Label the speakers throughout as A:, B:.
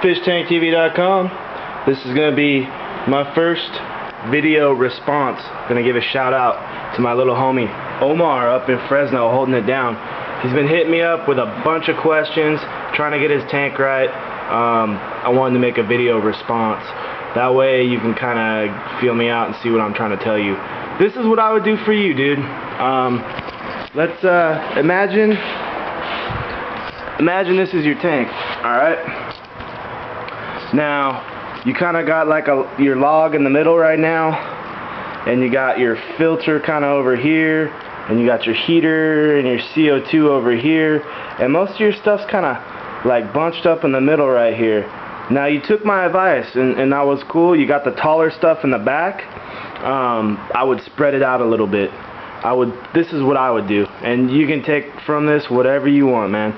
A: FishTankTV.com. This is going to be my first video response. Going to give a shout out to my little homie Omar up in Fresno holding it down. He's been hitting me up with a bunch of questions, trying to get his tank right. I wanted to make a video response. That way you can kind of feel me out and see what I'm trying to tell you. This is what I would do for you, dude. Let's imagine this is your tank, alright? Now, you kind of got like your log in the middle right now, and you got your filter kind of over here, and you got your heater and your CO2 over here, and most of your stuff's kind of like bunched up in the middle right here. Now, you took my advice, and that was cool. You got the taller stuff in the back. I would spread it out a little bit. This is what I would do, and you can take from this whatever you want, man.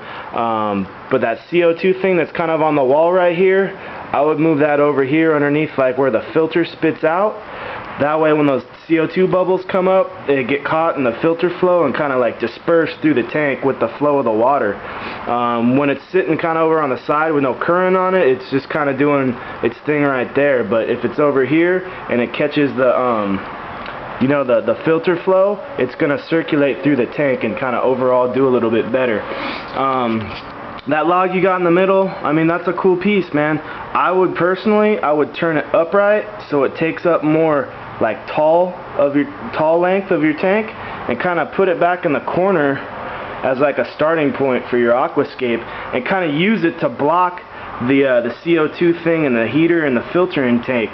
A: But that CO2 thing that's kind of on the wall right here, I would move that over here underneath, like where the filter spits out. That way when those CO2 bubbles come up, they get caught in the filter flow and kind of like disperse through the tank with the flow of the water. When it's sitting kind of over on the side with no current on it, it's just kind of doing its thing right there. But if it's over here and it catches the you know, the filter flow, it's gonna circulate through the tank and kind of overall do a little bit better. That log you got in the middle, I mean, that's a cool piece, man. I would turn it upright so it takes up more like tall length of your tank, and kind of put it back in the corner as like a starting point for your aquascape, and kind of use it to block the CO2 thing and the heater and the filter intake.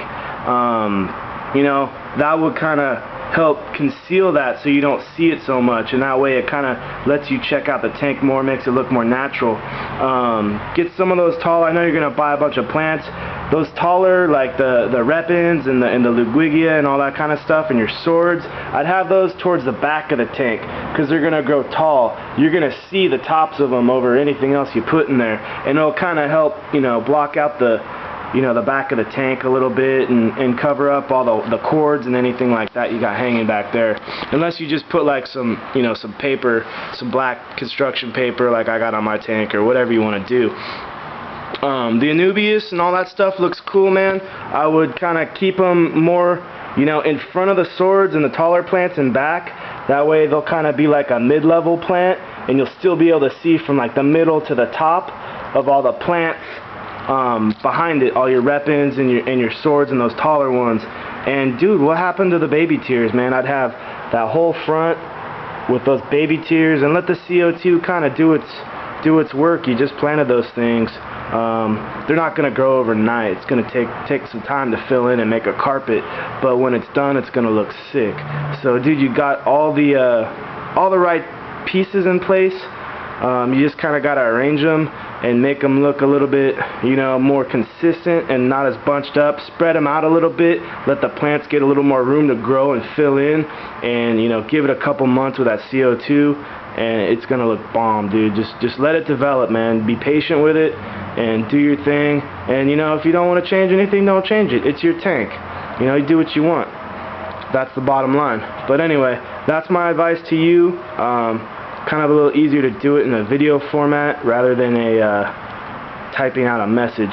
A: You know, that would kind of help conceal that so you don't see it so much, and that way it kind of lets you check out the tank more, makes it look more natural. Get some of those tall, I know you're going to buy a bunch of plants, those taller, like the repens and the Ludwigia and all that kind of stuff, and your swords, I'd have those towards the back of the tank, because they're going to grow tall. You're going to see the tops of them over anything else you put in there, and it'll kind of help, you know, block out the back of the tank a little bit, and cover up all the cords and anything like that you got hanging back there. Unless you just put like some, you know, some paper, some black construction paper like I got on my tank, or whatever you want to do. The Anubias and all that stuff looks cool, man. I would kind of keep them more, you know, in front of the swords and the taller plants and back. That way they'll kind of be like a mid-level plant, and you'll still be able to see from like the middle to the top of all the plants behind it, all your repens and your swords and those taller ones. And dude, what happened to the baby tiers, man? I'd have that whole front with those baby tiers, and let the CO2 kind of do its work. You just planted those things. They're not going to grow overnight. It's going to take some time to fill in and make a carpet, but when it's done, it's going to look sick. So dude, you got all the right pieces in place. You just kind of got to arrange them and make them look a little bit, you know, more consistent and not as bunched up. Spread them out a little bit, let the plants get a little more room to grow and fill in, and, you know, give it a couple months with that CO2, and it's gonna look bomb, dude. Just let it develop, man. Be patient with it and do your thing. And, you know, if you don't want to change anything, don't change it. It's your tank. You know, you do what you want. That's the bottom line. But anyway, that's my advice to you. Kind of a little easier to do it in a video format rather than typing out a message.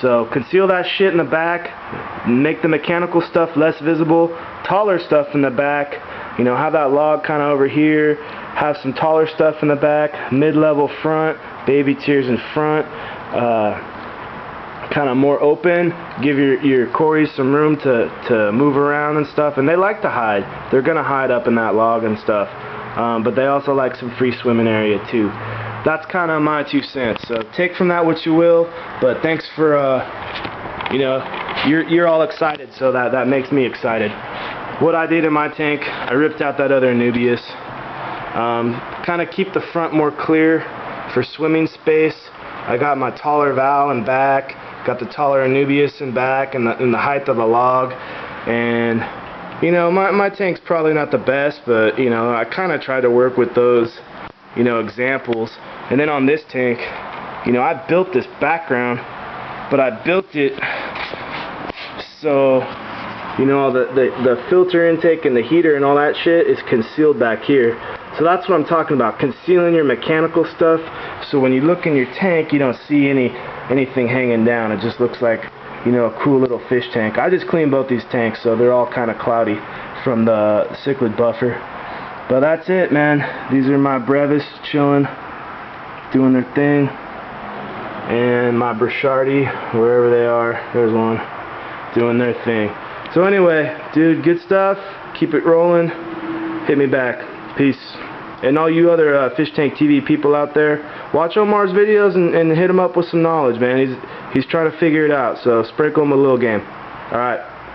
A: So conceal that shit in the back, make the mechanical stuff less visible, taller stuff in the back, you know, have that log kind of over here, have some taller stuff in the back, mid-level front, baby tiers in front, kind of more open, give your cories some room to move around and stuff, and they like to hide. They're gonna hide up in that log and stuff. But they also like some free swimming area too. That's kind of my 2 cents. So take from that what you will. But thanks for, you know, you're all excited, so that makes me excited. What I did in my tank, I ripped out that other Anubias. Kind of keep the front more clear for swimming space. I got my taller valve in back, got the taller Anubias in back, and the height of the log, and you know, my tank's probably not the best, but, you know, I kind of try to work with those, you know, examples. And then on this tank, you know, I built this background, but I built it so, you know, the filter intake and the heater and all that shit is concealed back here. So that's what I'm talking about, concealing your mechanical stuff, so when you look in your tank you don't see anything hanging down. It just looks like, you know, a cool little fish tank. I just cleaned both these tanks, so they're all kind of cloudy from the cichlid buffer. But that's it, man. These are my brevis chilling, doing their thing, and my Brichardi, wherever they are, there's one, doing their thing. So anyway, dude, good stuff. Keep it rolling. Hit me back. Peace. And all you other Fish Tank TV people out there, watch Omar's videos and hit him up with some knowledge, man. He's trying to figure it out, so sprinkle him a little game. Alright.